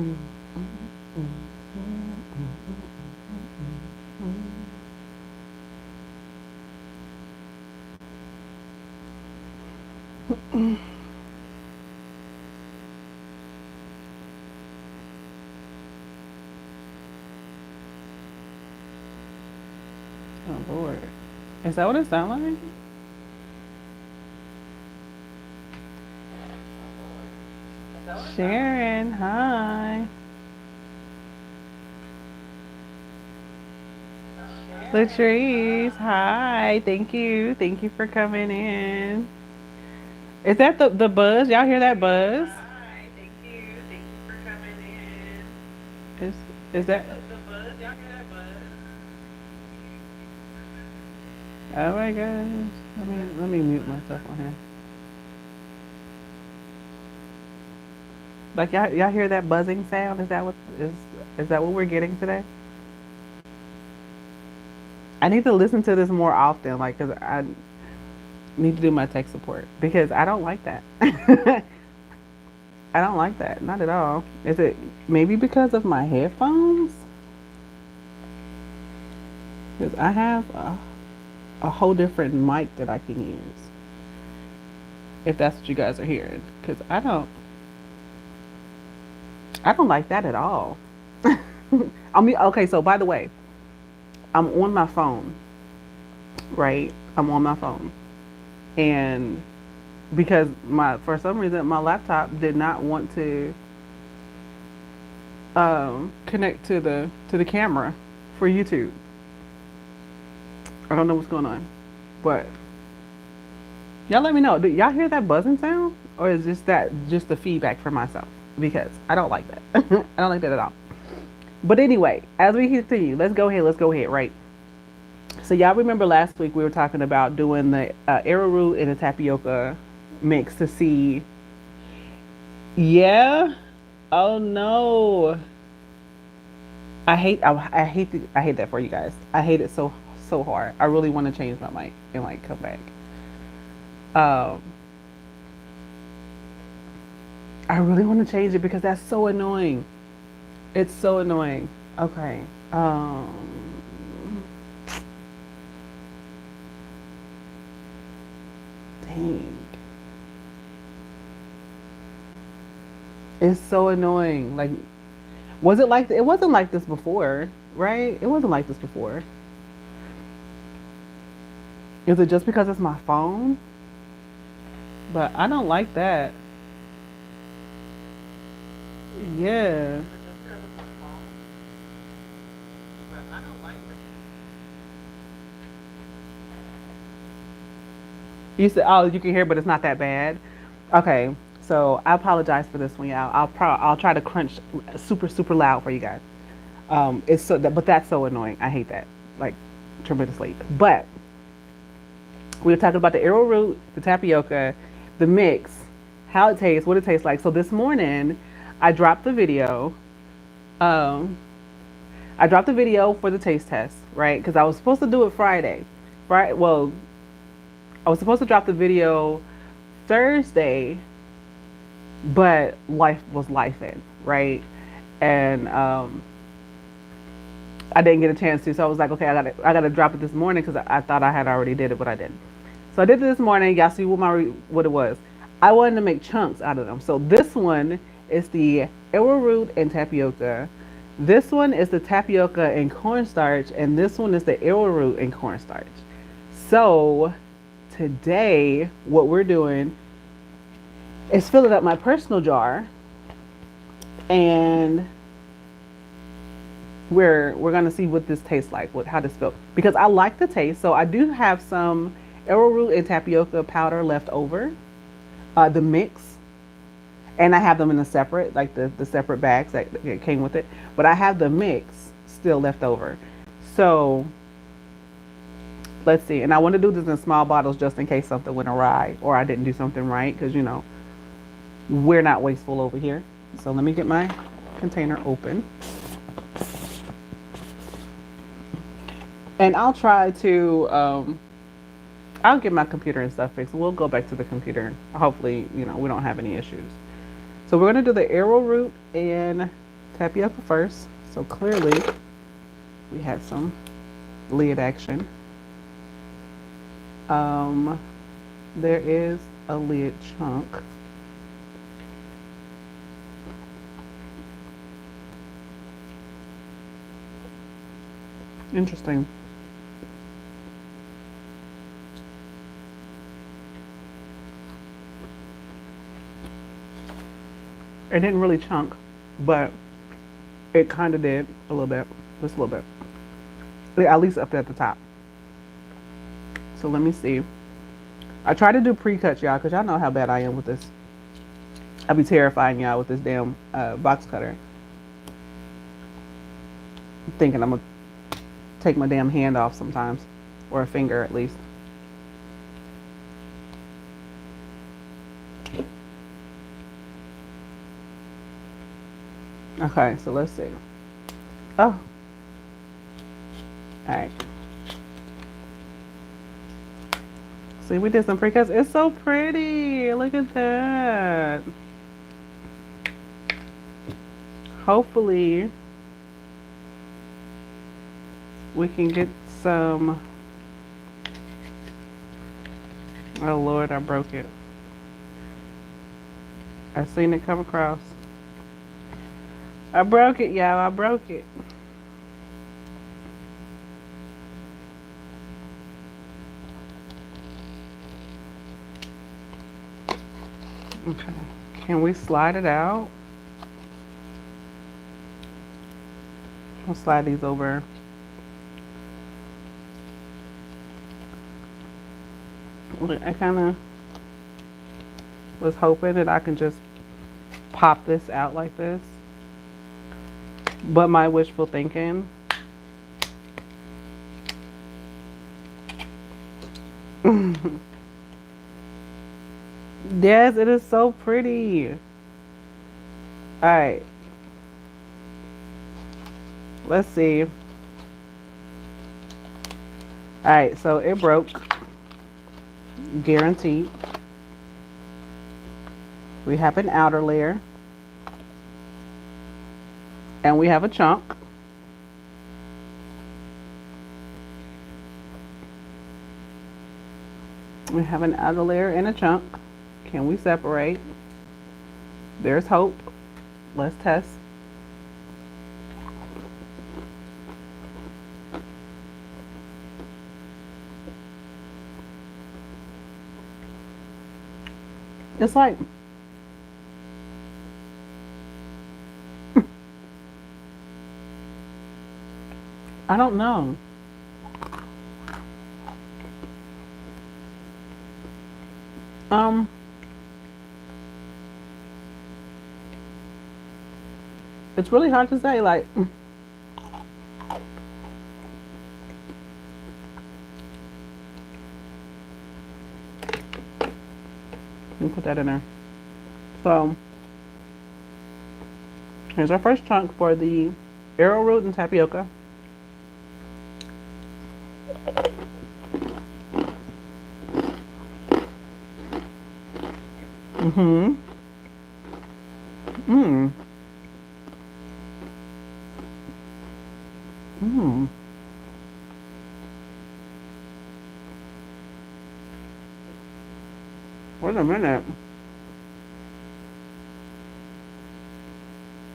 Oh Lord. Is that what it sounds like? Sharon, hi. Latrice, hi. Thank you. Thank you for coming in. Is that the buzz? Y'all hear that buzz? Hi, thank you. Thank you for coming in. Is is that? The buzz, y'all hear that buzz? Oh my gosh. Let me mute myself on here. Like y'all hear that buzzing sound? Is that what we're getting today? I need to listen to this more often, like, cause I need to do my tech support because I don't like that. I don't like that, not at all. Is it maybe because of my headphones? Because I have a whole different mic that I can use. If that's what you guys are hearing, because I don't like that at all. I mean, okay. So by the way, I'm on my phone, right? I'm on my phone, and because my for some reason my laptop did not want to connect to the camera for YouTube. I don't know what's going on, but y'all let me know. Do y'all hear that buzzing sound, or is just the feedback for myself? Because I don't like that. I don't like that at all. But anyway, as we continue, let's go ahead. Let's go ahead. Right. So y'all remember last week we were talking about doing the arrowroot and the tapioca mix to see. Yeah. Oh no. I hate that for you guys. I hate it so hard. I really want to change my mic and like come back. Um, I really want to change it because that's so annoying. It's so annoying. Okay. Dang. It's so annoying. Like, was it like it wasn't like this before, right? It wasn't like this before. Is it just because it's my phone? But I don't like that. Yeah. You said, oh, you can hear, but it's not that bad. Okay, so I apologize for this one, y'all. I'll try to crunch super loud for you guys. It's so, but that's so annoying. I hate that, like, tremendously. But we were talking about the arrowroot, the tapioca, the mix, how it tastes, what it tastes like. So this morning, I dropped the video. Um, I dropped the video for the taste test, right? Because I was supposed to do it Friday. Right? Well, I was supposed to drop the video Thursday, but life was life in, right? And I didn't get a chance to, so I was like, okay, I gotta drop it this morning because I thought I had already did it, but I didn't. So I did it this morning. Y'all see what it was. I wanted to make chunks out of them. So this one is the arrowroot and tapioca. This one is the tapioca and cornstarch, and this one is the arrowroot and cornstarch. So today, what we're doing is filling up my personal jar, and we're gonna see what this tastes like, how this feels. Because I like the taste, so I do have some arrowroot and tapioca powder left over, the mix, and I have them in a separate, like the separate bags that came with it. But I have the mix still left over. So let's see. And I want to do this in small bottles just in case something went awry or I didn't do something right, because we're not wasteful over here. So let me get my container open. And I'll try to, I'll get my computer and stuff fixed. We'll go back to the computer. Hopefully, we don't have any issues. So we're going to do the arrowroot and tapioca first. So clearly we had some lid action. There is a lid chunk. Interesting. It didn't really chunk, but it kind of did a little bit, just a little bit. At least up there at the top. So let me see. I try to do pre-cuts, y'all, because y'all know how bad I am with this. I'd be terrifying y'all with this damn box cutter. Thinking I'm going to take my damn hand off sometimes, or a finger at least. Okay, so let's see. Oh. Alright. See, we did some pre-cuts. It's so pretty. Look at that. Hopefully, we can get some. Oh Lord, I broke it. I seen it come across. I broke it, y'all. I broke it. Okay. Can we slide it out? I'll slide these over. I kind of was hoping that I can just pop this out like this. But my wishful thinking. Yes, it is so pretty. All right. Let's see. All right, so it broke. Guaranteed. We have an outer layer. And we have a chunk. We have an outer layer and a chunk. Can we separate? There's hope. Let's test. It's like I don't know. It's really hard to say, like, let me put that in there. So, here's our first chunk for the arrowroot and tapioca. Mm-hmm. Mmm. Mmm. Wait a minute.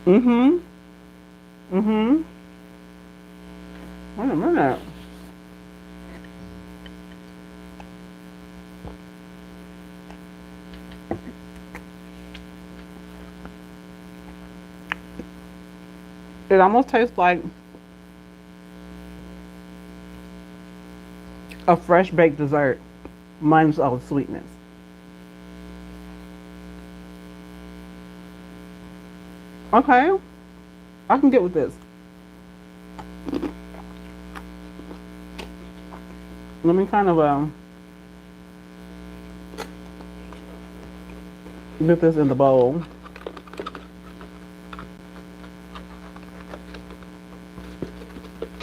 Mm-hmm. Mm-hmm. Wait a minute. It almost tastes like a fresh baked dessert minus all the sweetness. Okay, I can get with this. Let me kind of get this in the bowl.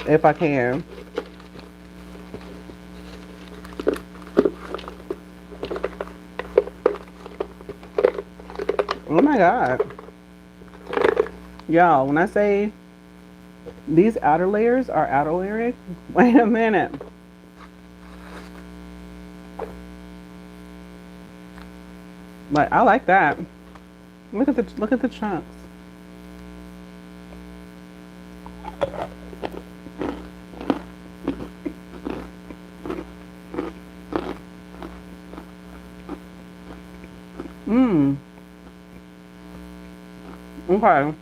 If I can. Oh my God. Y'all, when I say these outer layers are outer layering, wait a minute. Like I like that. Look at the chunks. Mmm. Okay.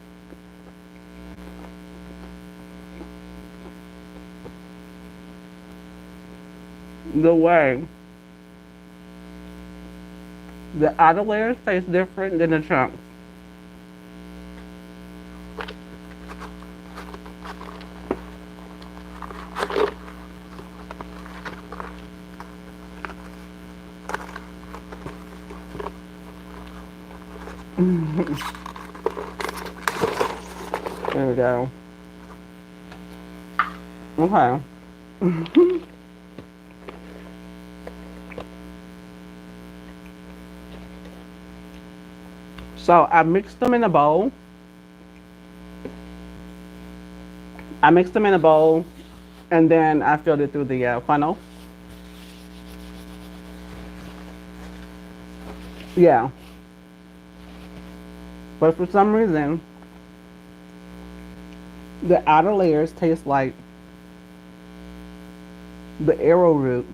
The way the outer layers taste different than the chunks. There we go. Okay. So I mixed them in a bowl. I mixed them in a bowl, and then I filled it through the funnel. Yeah. But for some reason, the outer layers taste like the arrowroot,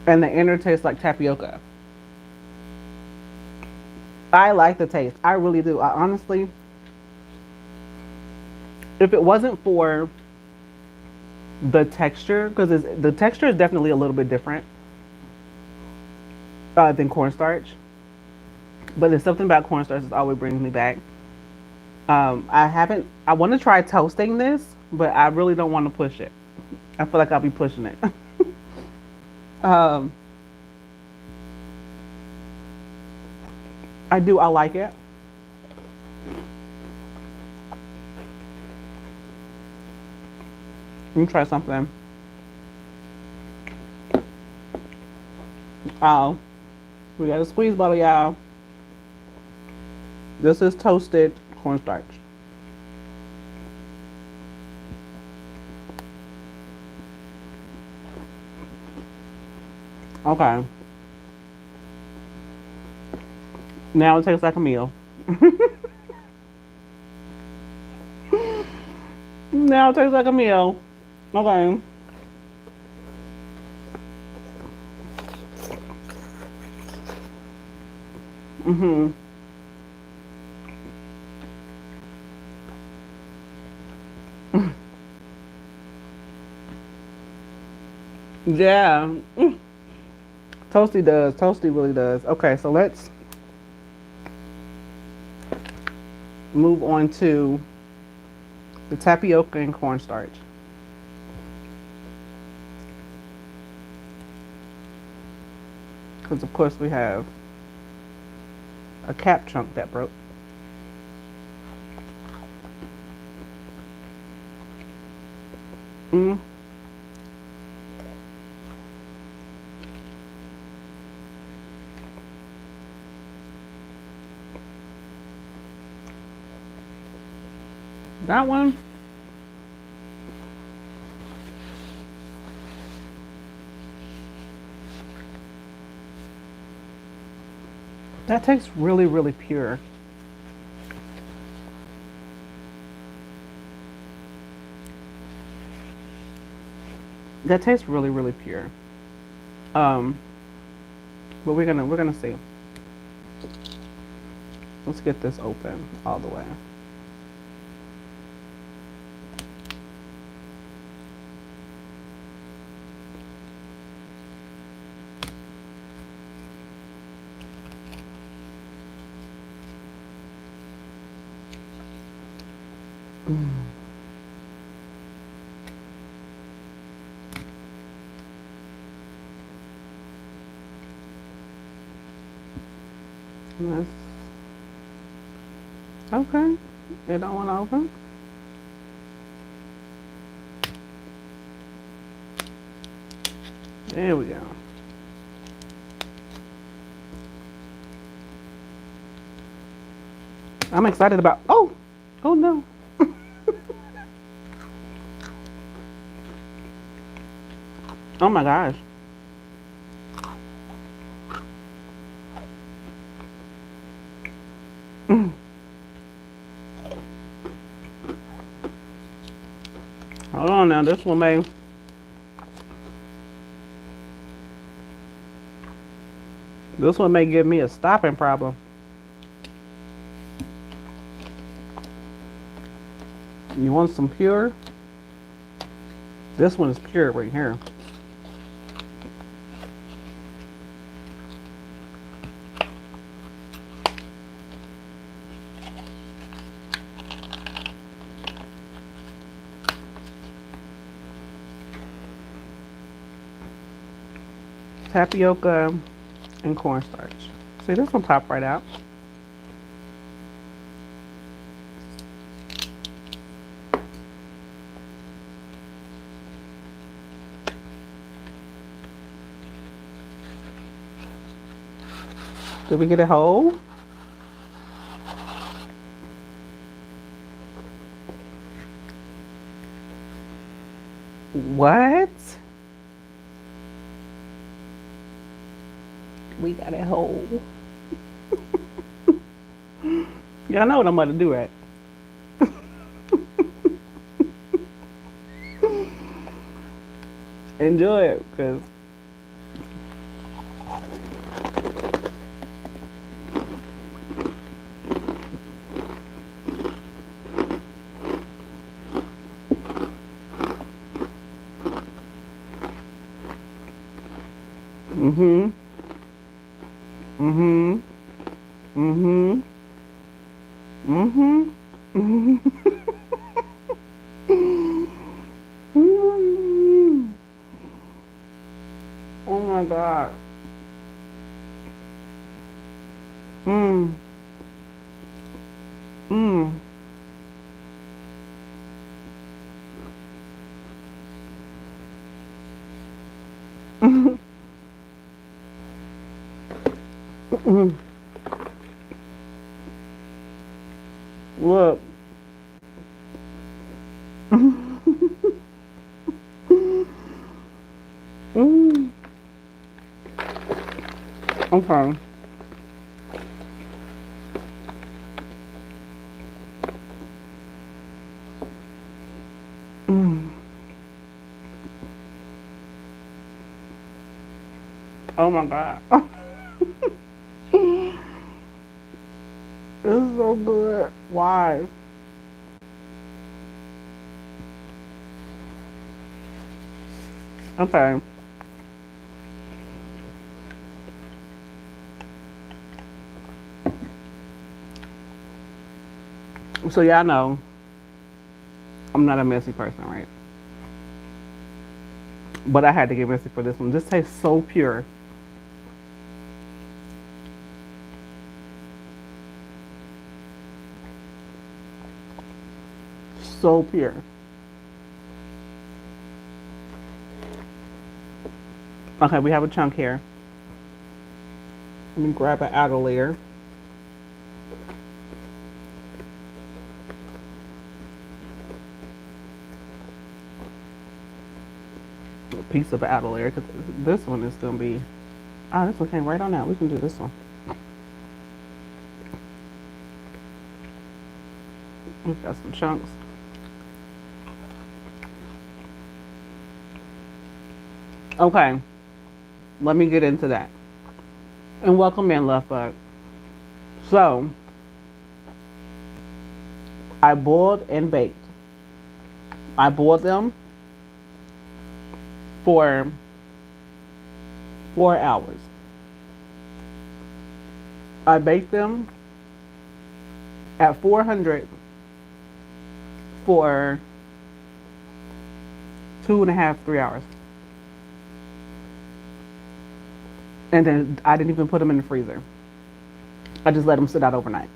and the inner tastes like tapioca. I like the taste. I really do. I honestly, if it wasn't for the texture, because the texture is definitely a little bit different than cornstarch, but there's something about cornstarch that always brings me back. I haven't. I want to try toasting this, but I really don't want to push it. I feel like I'll be pushing it. um, I do. I like it. Let me try something. Oh, we got a squeeze bottle, y'all. This is toasted cornstarch. Okay. Now it tastes like a meal. Now it tastes like a meal. Okay. Mhm. Yeah. Toasty does. Toasty really does. Okay, so let's move on to the tapioca and cornstarch. Because of course we have a cap chunk that broke. Mm. That one. That tastes really, really pure. That tastes really, really pure. Um, but we're gonna see. Let's get this open all the way. That's okay. It don't want to open. There we go. I'm excited about. Oh, oh no. Oh my gosh. Mm. Hold on now. This one may give me a stopping problem. You want some pure? This one is pure right here. Tapioca and cornstarch. See, this one pop right out. Did we get it whole? What? We got it whole. Y'all know what I'm about to do, right? Enjoy it, cause. Mhm. Mhm. Mhm. Mhm. Mhm. Mhm. Oh my god. Mm. Mm. Mm. Look. Mm. Okay. Mm. Oh my god. This is so good. Why? Okay. So y'all know I'm not a messy person, right? But I had to get messy for this one. This tastes so pure. So pure. Okay, we have a chunk here. Let me grab an outer layer. A piece of outer layer, because this one is going to be. Oh, this one came right on out. We can do this one. We've got some chunks. Okay, let me get into that. And welcome in, Love Bug. So, I boiled and baked. I boiled them for 4 hours. I baked them at 400 for 2.5, 3 hours. And then I didn't even put them in the freezer. I just let them sit out overnight.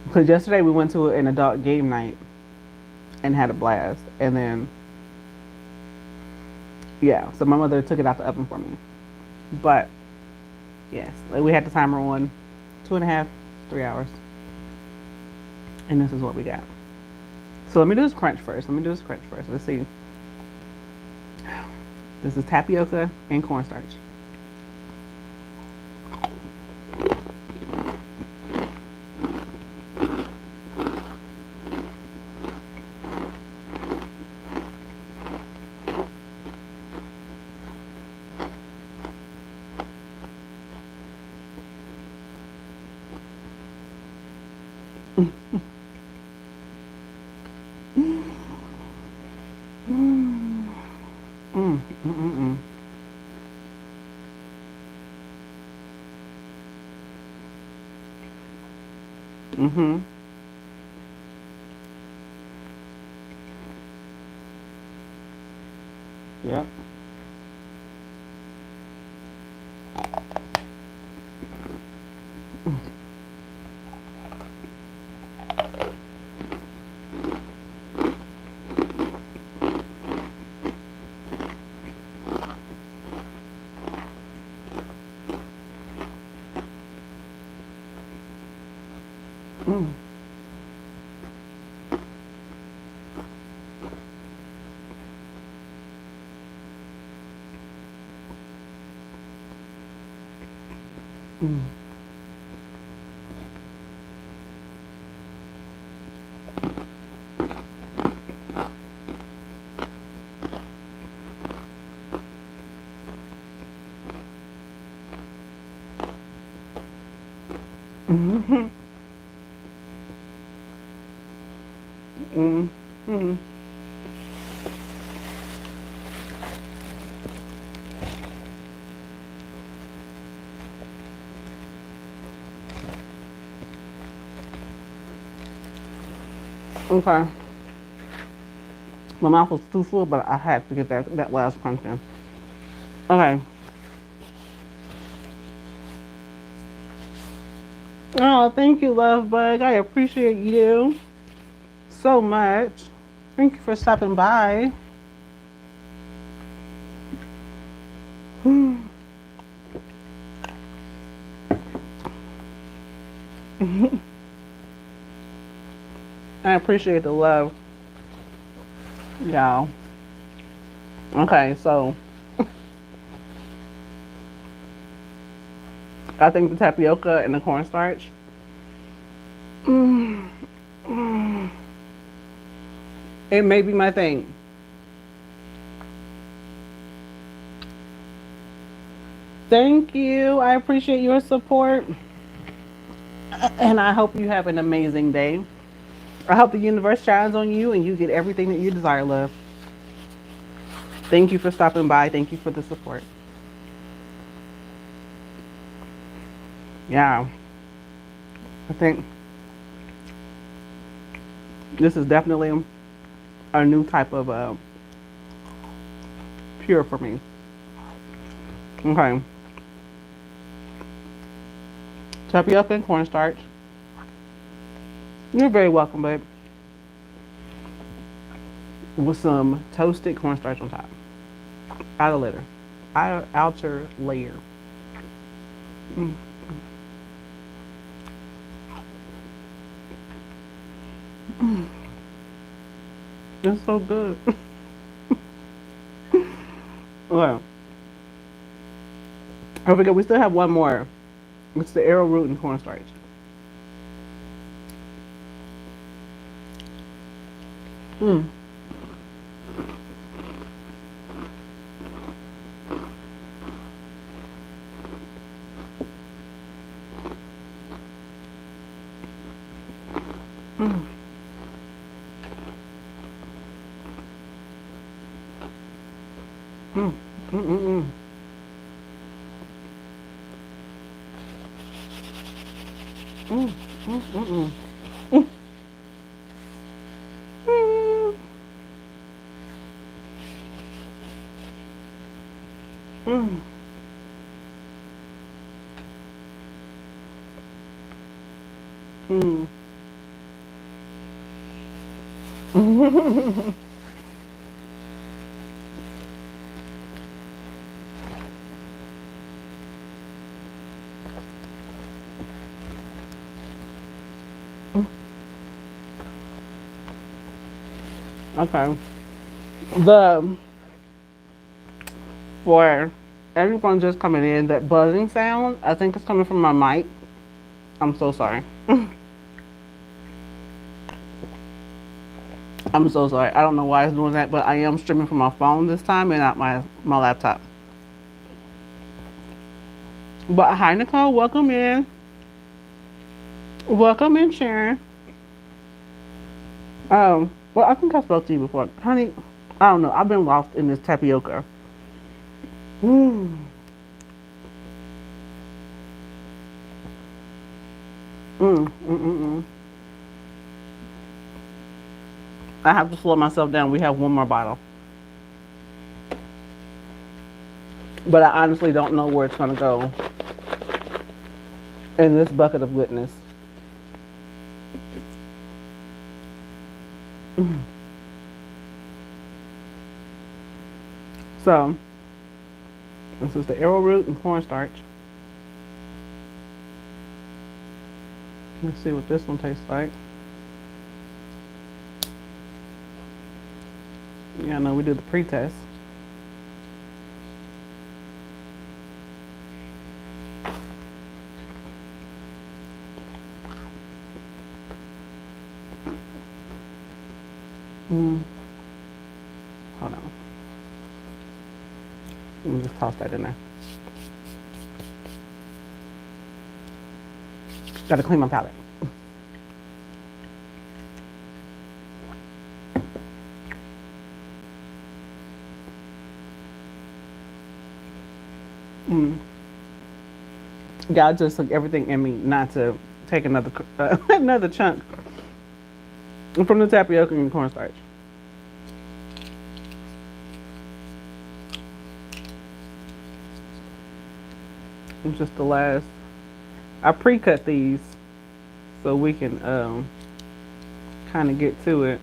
Because yesterday we went to an adult game night and had a blast. And then, yeah, so my mother took it out the oven for me. But, yes, we had the timer on 2.5, 3 hours. And this is what we got. So let me do this crunch first. Let's see. This is tapioca and cornstarch. Mm-hmm. Yep. Mm. Mm. Mm-hmm. Mm-hmm. Okay. My mouth was too full, but I had to get that last crunch in. Okay. Oh, thank you, love bug. I appreciate you so much. Thank you for stopping by. I appreciate the love, y'all. Okay, so I think the tapioca and the cornstarch. Mm, mm, it may be my thing. Thank you. I appreciate your support. And I hope you have an amazing day. I hope the universe shines on you and you get everything that you desire, love. Thank you for stopping by. Thank you for the support. Yeah, I think this is definitely a new type of pure for me. Okay. Tapioca and cornstarch. You're very welcome, babe. With some toasted cornstarch on top. Outer layer. Outer layer. Mm. Mm. It's so good. Okay. I forget we still have one more. It's the arrowroot and cornstarch. Mm. Mm. Mm. Mm. Mm. Mm. Mm. Mm. Mm. Mm. Mm. Mm. Mm. Okay. The For everyone just coming in, that buzzing sound, I think it's coming from my mic. I'm so sorry. I'm so sorry. I don't know why it's doing that, but I am streaming from my phone this time and not my laptop. But hi, Nicole. Welcome in. Welcome in, Sharon. Well, I think I spoke to you before, honey. I don't know. I've been lost in this tapioca. Mm. Mm, mm, mm, mm. I have to slow myself down. We have one more bottle, but I honestly don't know where it's gonna go in this bucket of goodness. So this is the arrowroot and cornstarch. Let's see what this one tastes like. Yeah, no, we did the pre-test. Mm. Hold on. Let me just toss that in there. Gotta clean my palate. Mm. God just took everything in me not to take another another chunk from the tapioca and cornstarch. It's just the last. I pre-cut these so we can kind of get to it.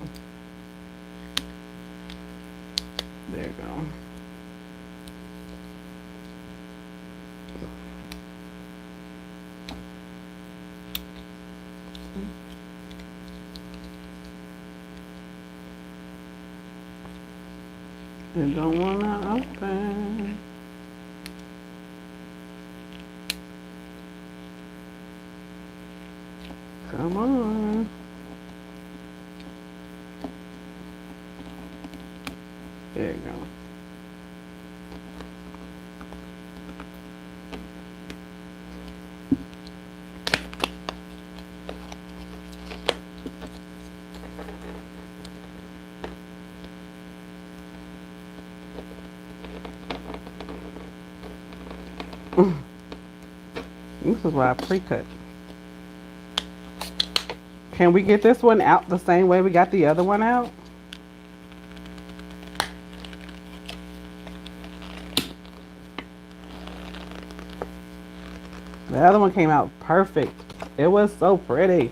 There you go. You don't wanna open. Come on. There you go. This is what I pre-cut. Can we get this one out the same way we got the other one out? The other one came out perfect. It was so pretty.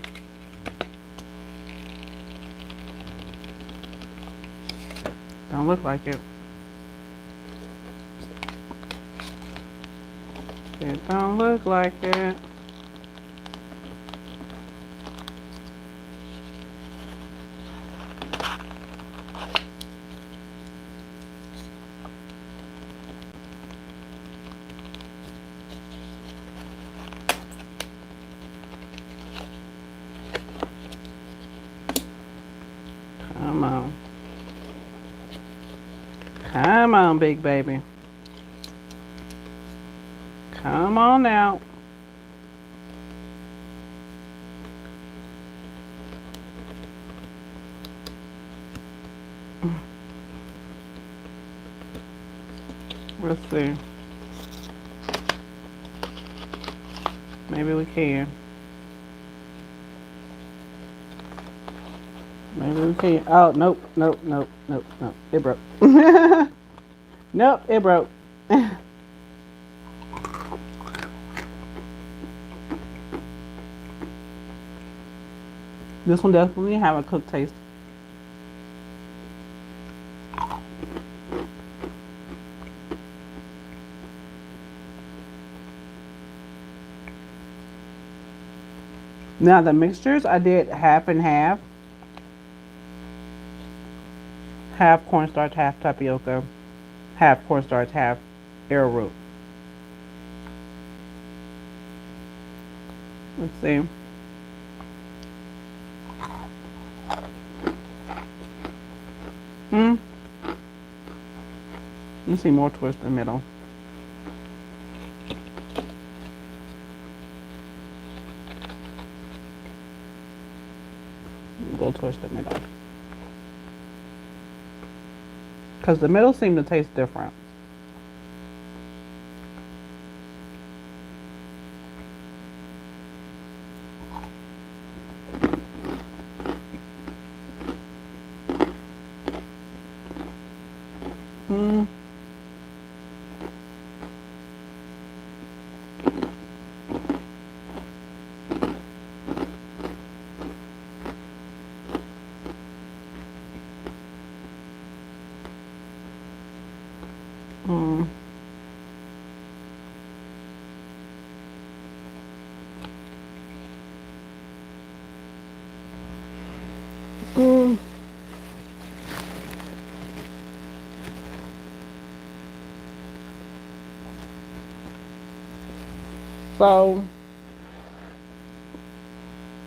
Don't look like it. It don't look like it. Come on. Come on, big baby. Come on now. Let's see. Maybe we can. Maybe we can. Oh, nope, nope, nope, nope, nope. It broke. Nope, it broke. This one definitely have a cooked taste. Now the mixtures, I did half and half. half cornstarch, half tapioca, half cornstarch, half arrowroot. Let's see. Hmm. Let's see more towards the middle. Go towards the middle. Because the middle seemed to taste different. Hmm. Hmm. Hmm. So,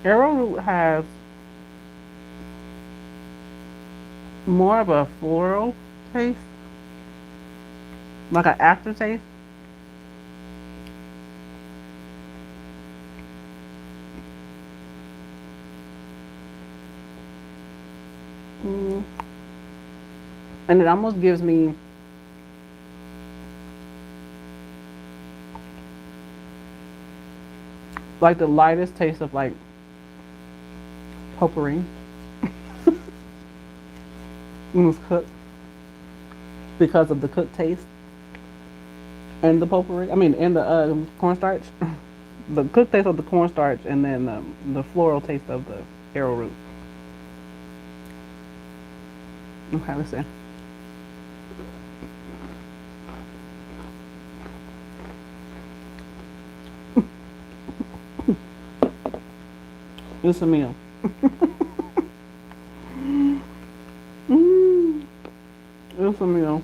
arrowroot has more of a floral taste, like an aftertaste. Mm. And it almost gives me like the lightest taste of like potpourri when it's cooked because of the cooked taste and the potpourri. I mean, and the cornstarch. The cooked taste of the cornstarch and then the floral taste of the arrowroot. Okay, let's see. It's a meal. Mm, it's a meal.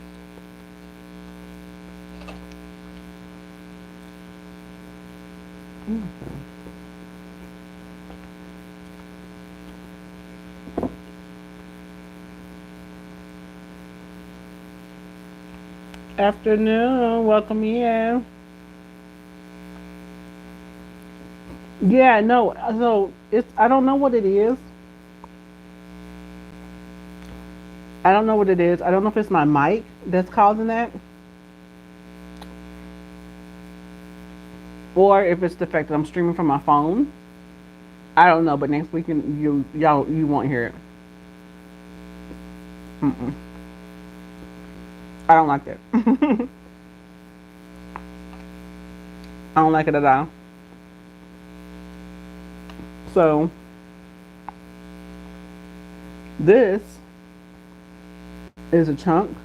Afternoon, welcome in. Yeah, no, so it's I don't know what it is. I don't know what it is. I don't know if it's my mic that's causing that, or if it's the fact that I'm streaming from my phone. I don't know, but next week you won't hear it. Mm-mm. I don't like it. I don't like it at all. So this is a chunk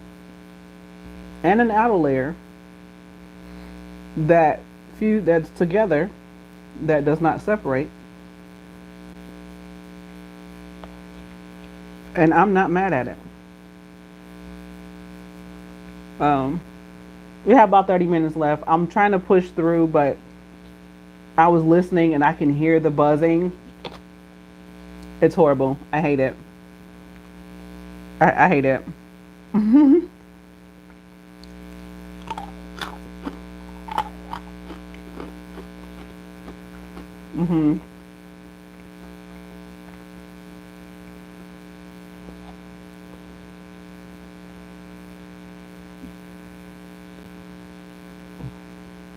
and an outer layer that's together that does not separate, and I'm not mad at it. Um, we have about 30 minutes left. I'm trying to push through, but I was listening and I can hear the buzzing. It's horrible. I hate it. I hate it. Hmm.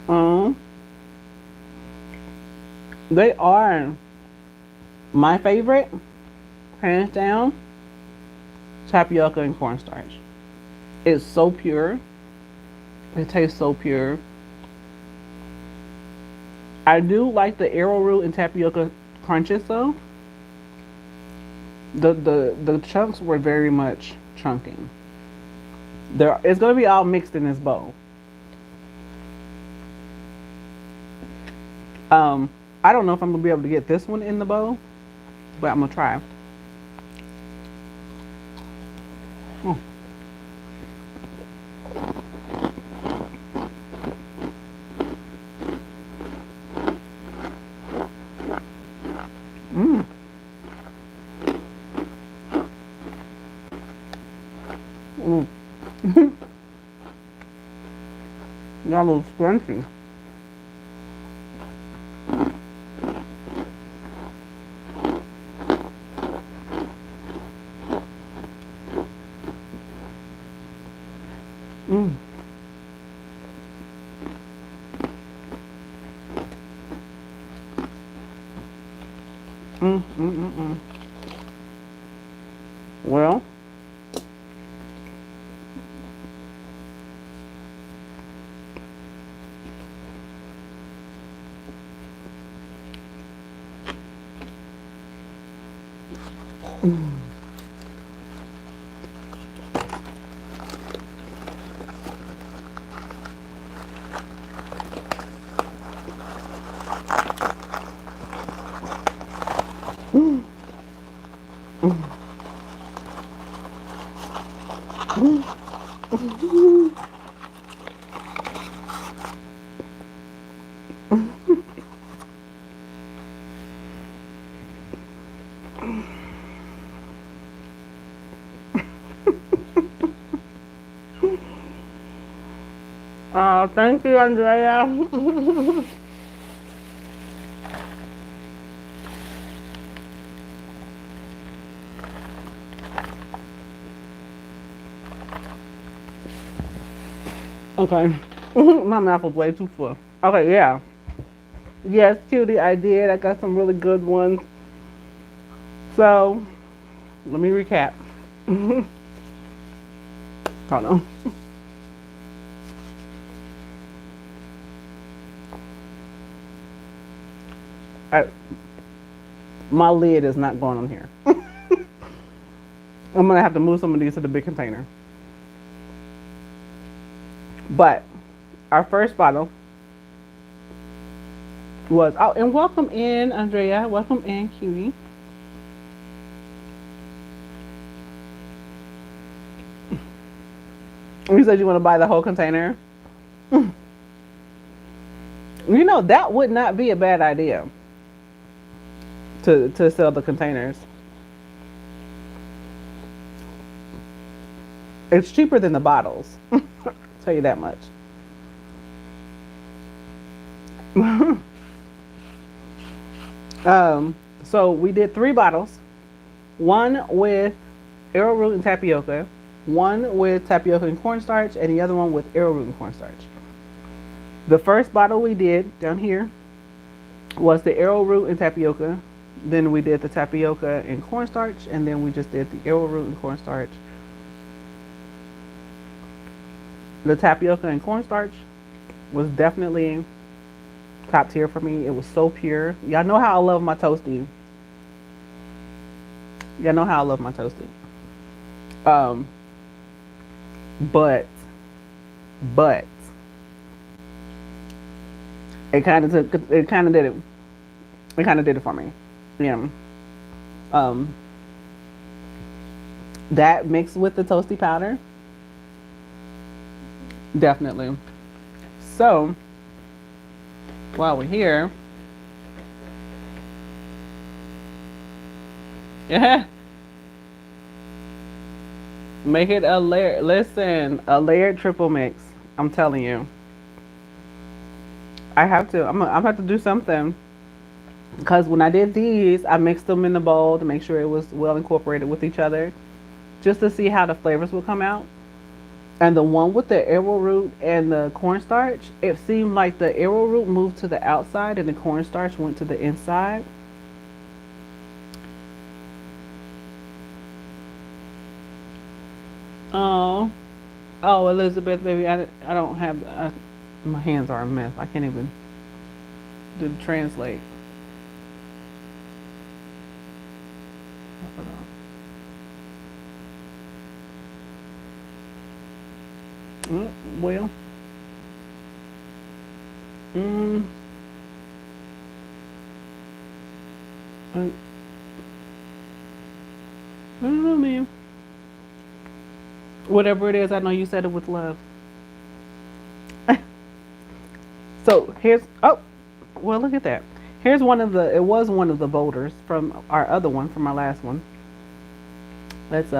Um, they are my favorite, hands down. Tapioca and cornstarch. It's so pure. It tastes so pure. I do like the arrowroot and tapioca crunches though. The chunks were very much chunking. There, it's gonna be all mixed in this bowl. Um, I don't know if I'm gonna be able to get this one in the bowl, but I'm gonna try. Mm. Mm. Mm. Got a little scrunchy. Mm. Mm. Mm. Mm. Mm. Well, thank you, Andrea. Okay. My mouth was way too full. Okay, yeah. Yes, cutie, I did. I got some really good ones. So, let me recap. Hold on. I, my lid is not going on here. I'm gonna have to move some of these to the big container. But our first bottle was and welcome in, Andrea. Welcome in, cutie. You said you want to buy the whole container. You know that would not be a bad idea to sell the containers. It's cheaper than the bottles. Tell you that much. So we did 3 bottles. One with arrowroot and tapioca, one with tapioca and cornstarch, and the other one with arrowroot and cornstarch. The first bottle we did down here was the arrowroot and tapioca. Then we did the tapioca and cornstarch, and then we just did the arrowroot and cornstarch. The tapioca and cornstarch was definitely top tier for me. It was so pure. Y'all know how I love my toasty. Y'all know how I love my toasty. Um, but, but it kind of did it. It kind of did it for me. Yeah. Um, that mixed with the toasty powder, definitely. So while we're here, yeah, make it a layer. Listen, a layered triple mix. I'm telling you, I have to. I'm have to do something because when I did these, I mixed them in the bowl to make sure it was well incorporated with each other, just to see how the flavors would come out. And the one with the arrowroot and the cornstarch, it seemed like the arrowroot moved to the outside and the cornstarch went to the inside. Oh, oh, Elizabeth, baby, I don't have, my hands are a mess. I can't even do translate. Well, mm, I, I, don't know, man. Whatever it is, I know you said it with love. So here's, oh, well, look at that. Here's one of the, it was one of the boulders from our other one, from our last one. Let's,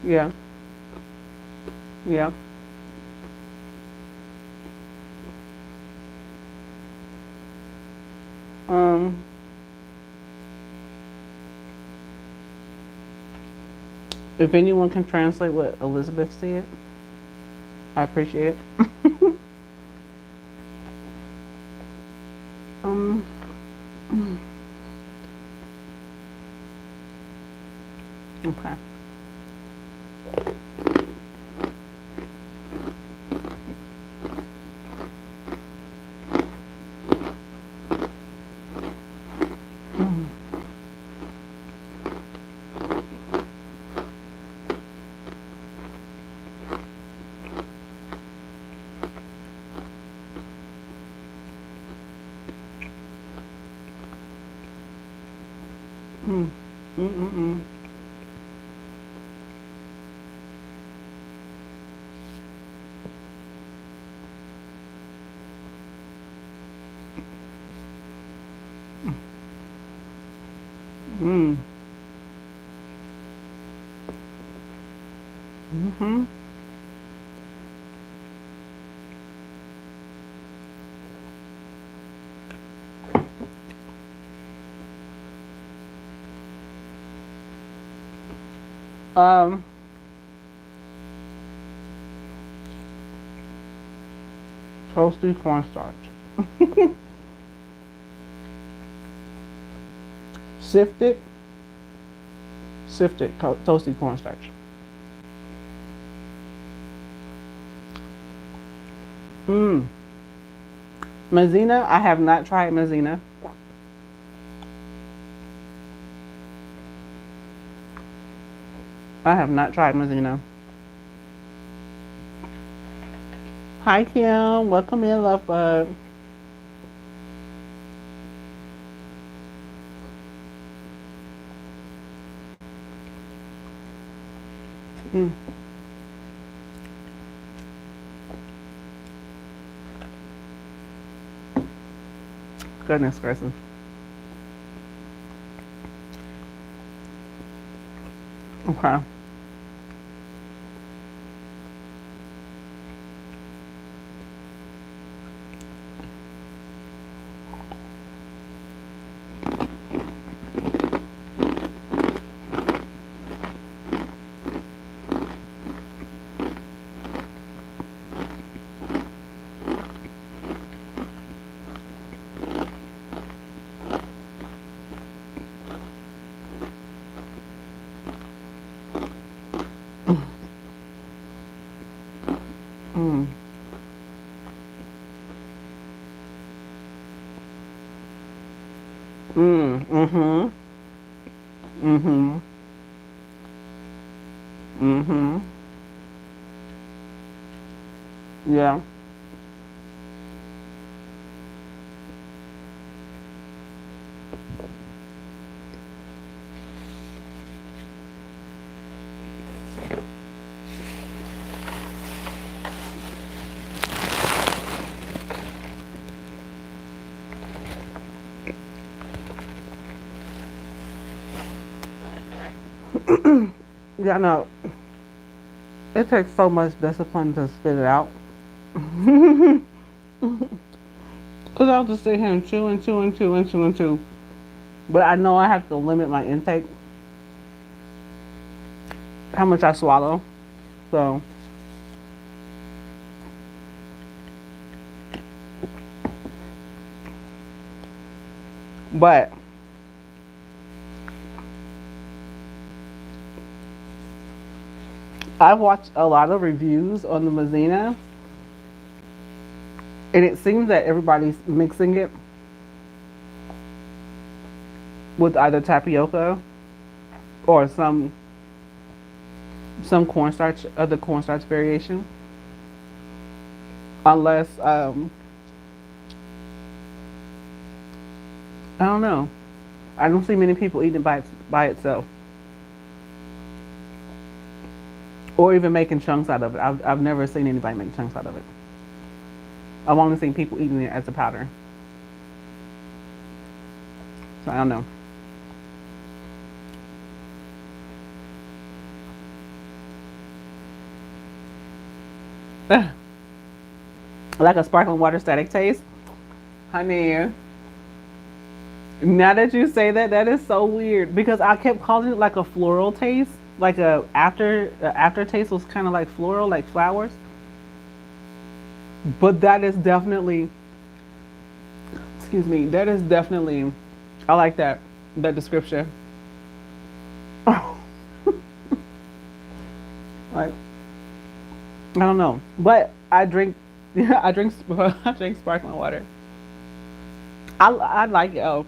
yeah, yeah. Um, if anyone can translate what Elizabeth said, I appreciate it. um, okay. Mm, mm, mm, mm. Mm. Mm-hmm. Um, Toasty cornstarch. Sifted, sifted toasty cornstarch. Mmm. Maizena, I have not tried Maizena. I have not tried Maizena. Hi Kim, welcome in, love bug. Mm. Goodness gracious. Okay. Mm. Mm. Mm-hmm. Mm-hmm. Mm-hmm. Yeah. Yeah, no. It takes so much discipline to spit it out. Because I'll just sit here and chew and chew and chew and chew and chew. But I know I have to limit my intake, how much I swallow. So, but I've watched a lot of reviews on the Maizena, and it seems that everybody's mixing it with either tapioca or some cornstarch, other cornstarch variation. unless I don't know. I don't see many people eating it by itself, or even making chunks out of it. I've never seen anybody make chunks out of it. I've only seen people eating it as a powder. So I don't know. Like a sparkling water static taste, honey. Now that you say that, that is so weird because I kept calling it like a floral taste, like aftertaste was kind of like floral, like flowers. But that is definitely, excuse me, that is definitely, I like that description. Like I don't know, but I drink, yeah, I drink, I drink sparkling water. I like it. Oh,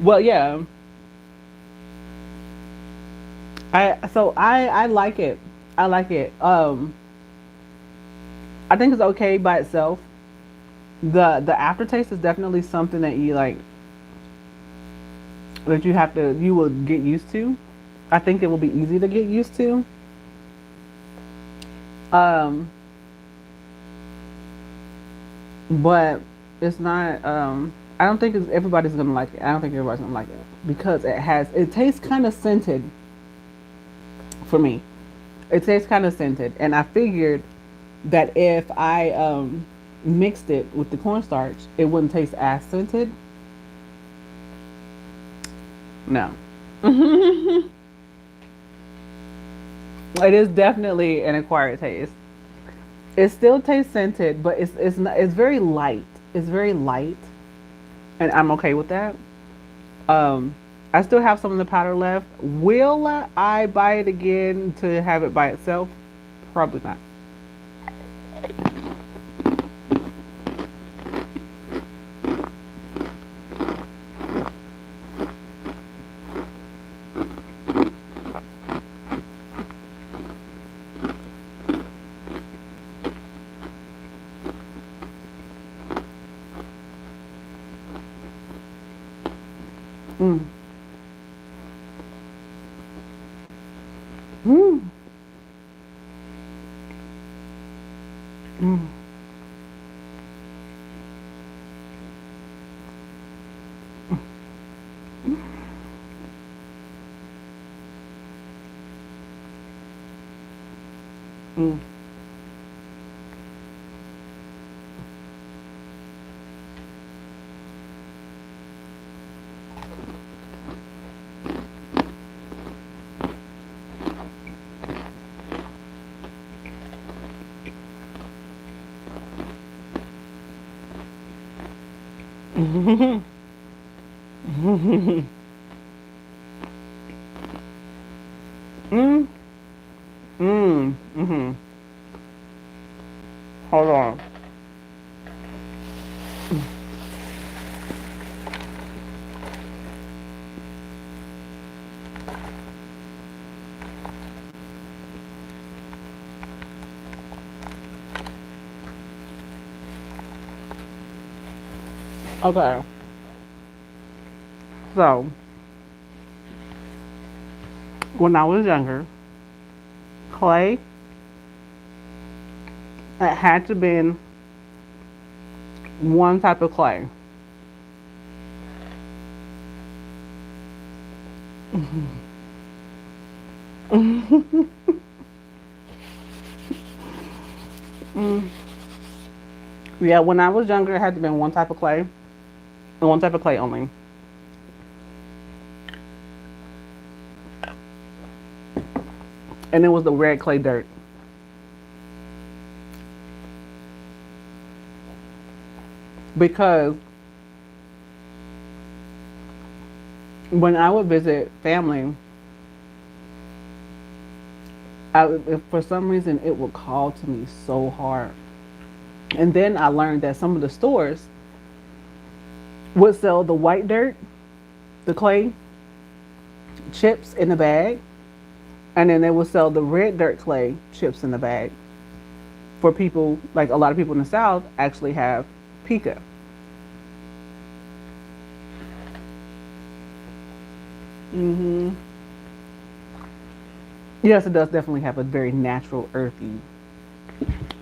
well, yeah. I like it. I like it. I think it's okay by itself. The aftertaste is definitely something that you like, that you will get used to. I think it will be easy to get used to. Um, but it's not. I don't think everybody's gonna like it. I don't think everybody's gonna like it because it tastes kind of scented for me. It tastes kind of scented, and I figured that if I mixed it with the cornstarch, it wouldn't taste as scented. No, it is definitely an acquired taste. It still tastes scented, but it's not. It's very light. It's very light, and I'm okay with that. Um, I still have some of the powder left. Will I buy it again to have it by itself? Probably not. Mm. Mm. Mm. Mm. Mm. Mm. Mm. Mm. Hold on. Okay. So when I was younger, clay, it had to been one type of clay. Mm. Yeah, when I was younger, it had to be one type of clay, and one type of clay only. And it was the red clay dirt. Because when I would visit family, if for some reason it would call to me so hard. And then I learned that some of the stores would sell the white dirt, the clay chips in the bag, and then they would sell the red dirt clay chips in the bag. for people, like a lot of people in the South actually have pica. Hmm. Yes, it does definitely have a very natural, earthy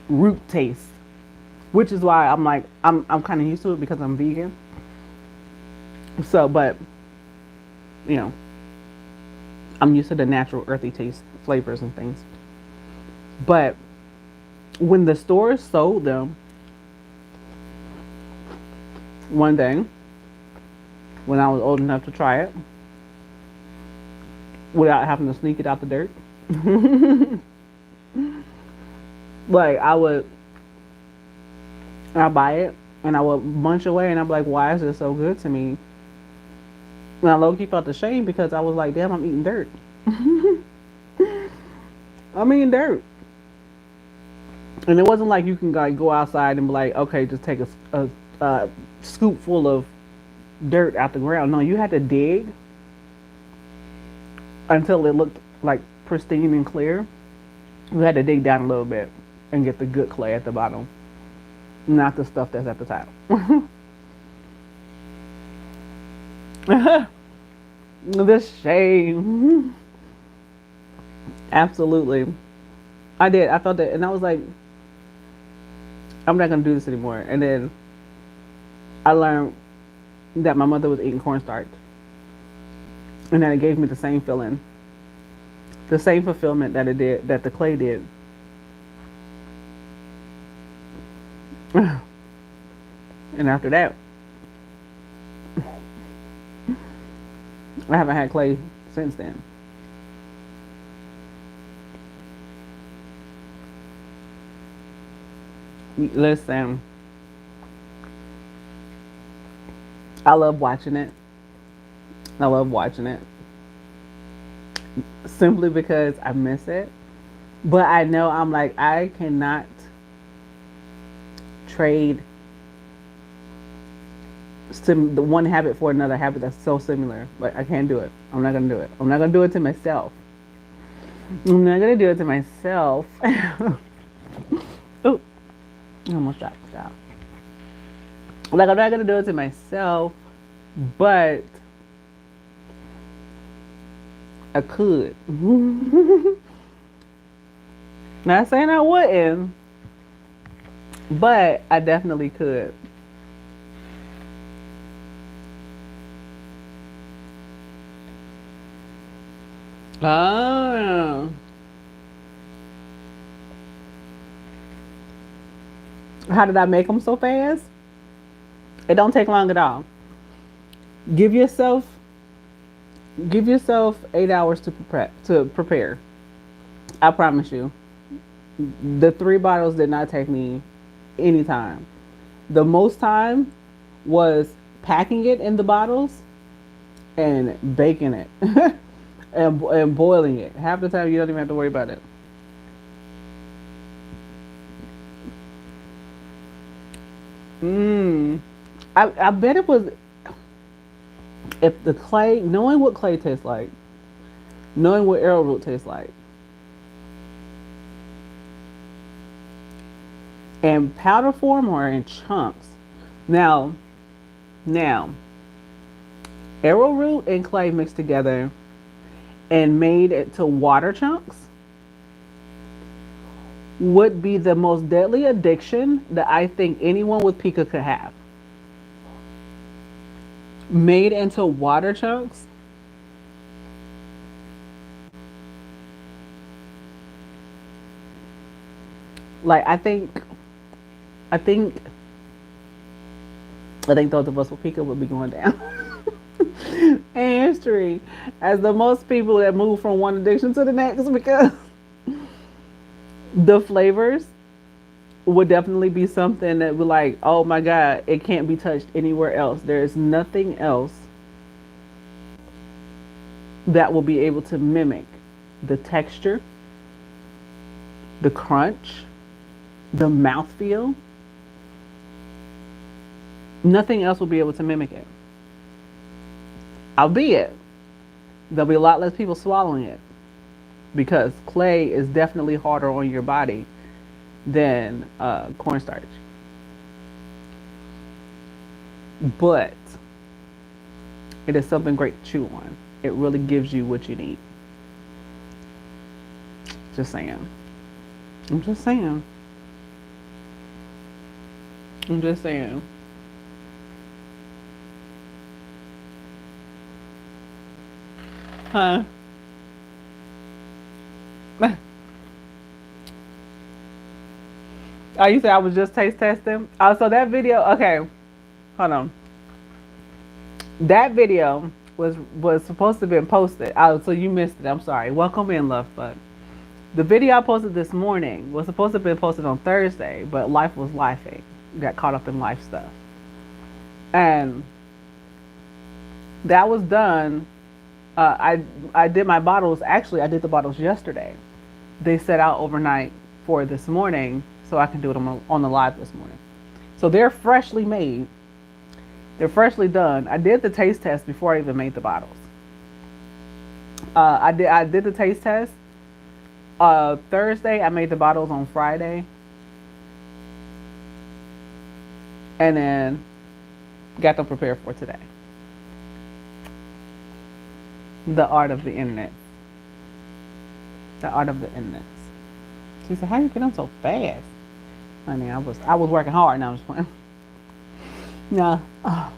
root taste, which is why I'm like I'm kind of used to it because I'm vegan. So, but you know, I'm used to the natural, earthy taste, flavors, and things. But when the stores sold them, one day when I was old enough to try it without having to sneak it out the dirt, like I buy it and I would munch away and I'm like, why is this so good to me? And I low key felt ashamed because I was like, damn, I'm eating dirt. I'm eating dirt. And it wasn't like you can like go outside and be like, okay, just take a scoop full of dirt out the ground. No, you had to dig until it looked like pristine and clear. You had to dig down a little bit and get the good clay at the bottom, not the stuff that's at the top. The shame. Absolutely. I did. I felt it. And I was like, I'm not going to do this anymore. And then I learned that my mother was eating cornstarch. And then it gave me the same feeling, the same fulfillment that it did, that the clay did. And after that, I haven't had clay since then. Listen, I love watching it. I love watching it simply because I miss it. But I know I'm like, I cannot trade the one habit for another habit that's so similar. Like, I can't do it. I'm not going to do it. I'm not going to do it to myself. I'm not going to do it to myself. Oh, I almost dropped it out. Like, I'm not going to do it to myself, but I could. Not saying I wouldn't, but I definitely could. Ah. How did I make them so fast? It don't take long at all. Give yourself give yourself 8 hours to prepare. I promise you. The 3 bottles did not take me any time. The most time was packing it in the bottles and baking it and boiling it. Half the time you don't even have to worry about it. Mmm. I bet it was, if the clay, knowing what clay tastes like, knowing what arrowroot tastes like, in powder form or in chunks. Now, now, arrowroot and clay mixed together and made it to water chunks would be the most deadly addiction that I think anyone with pica could have. Made into water chunks. Like, I think I think those of us with pica would be going down in history as the most people that move from one addiction to the next, because the flavors would definitely be something that would, like, oh my god, it can't be touched anywhere else. There's nothing else that will be able to mimic the texture, the crunch, the mouthfeel. Nothing else will be able to mimic it. Albeit, there'll be a lot less people swallowing it because clay is definitely harder on your body than cornstarch. But it is something great to chew on. It really gives you what you need. Just saying. I'm just saying. I'm just saying. Huh? Oh, you said I was just taste testing? Oh, so that video, okay, hold on. That video was supposed to have been posted. Oh, so you missed it. I'm sorry. Welcome in, love bud. The video I posted this morning was supposed to have been posted on Thursday, but life was lifing. Got caught up in life stuff. And that was done. I did my bottles. Actually, I did the bottles yesterday. They set out overnight for this morning, so I can do it on the live this morning. So they're freshly made. They're freshly done. I did the taste test before I even made the bottles. I did the taste test Thursday. I made the bottles on Friday, and then got them prepared for today. The art of the internet. The art of the internet. She said, "How you get them so fast?" Honey, I was working hard. Now I'm just playing. Yeah. Oh.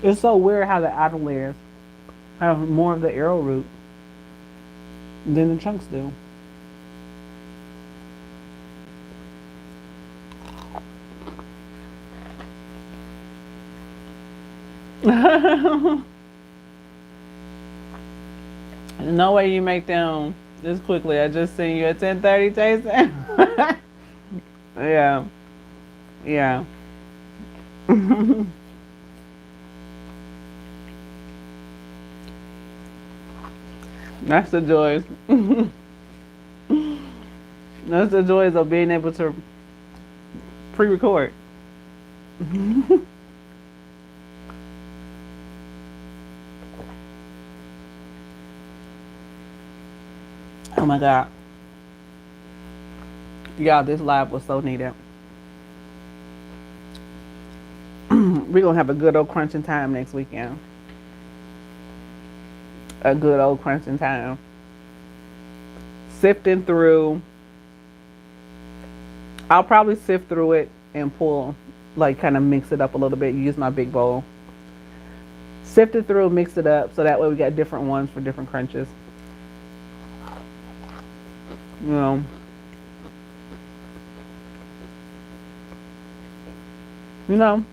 It's so weird how the outer layers have more of the arrowroot than the chunks do. No way you make them this quickly. I just seen you at 10:30 tasting. Yeah. Yeah. That's the joys. That's the joys of being able to pre-record. Oh my God. Y'all, this live was so needed. We're going to have a good old crunching time next weekend. A good old crunching time. Sifting through. I'll probably sift through it and pull, like kind of mix it up a little bit. Use my big bowl. Sift it through, mix it up, so that way we got different ones for different crunches. You know. You know.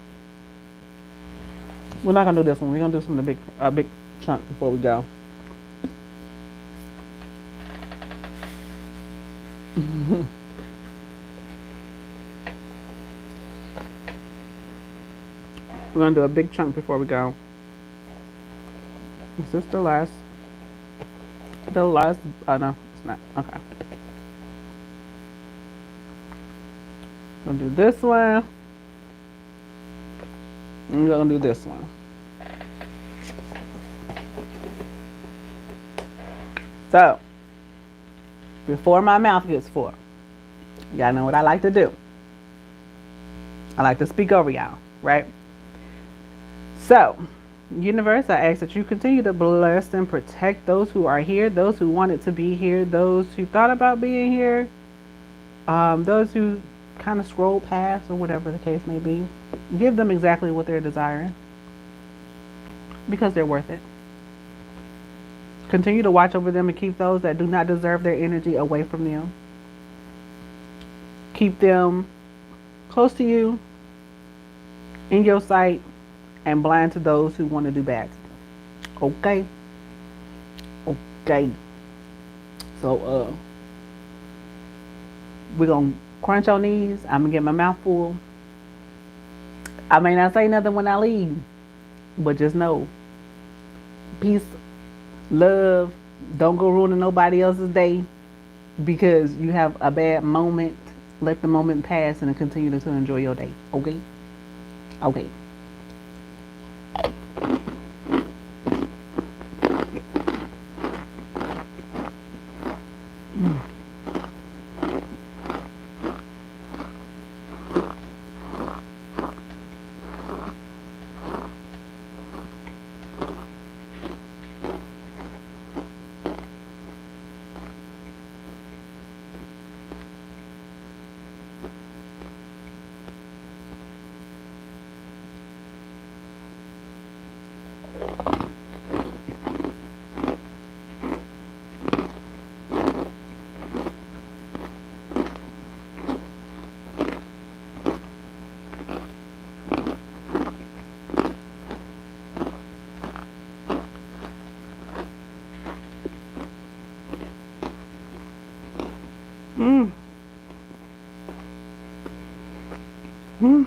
We're not gonna do this one. We're gonna do some of the big chunk before we go. We're gonna do a big chunk before we go. Is this the last? The last? Oh no, it's not. Okay. Gonna do this one. And we're gonna do this one. So, before my mouth gets full, y'all know what I like to do. I like to speak over y'all, right? So, universe, I ask that you continue to bless and protect those who are here, those who wanted to be here, those who thought about being here, those who kind of scroll past or whatever the case may be. Give them exactly what they're desiring because they're worth it. Continue to watch over them and keep those that do not deserve their energy away from them. Keep them close to you, in your sight, and blind to those who want to do bad to them. Okay? Okay. So, we're going to crunch on these. I'm going to get my mouth full. I may not say nothing when I leave, but just know, peace, love, don't go ruining nobody else's day because you have a bad moment. Let the moment pass and continue to enjoy your day. Okay? Okay. Mm. Mm. Mm.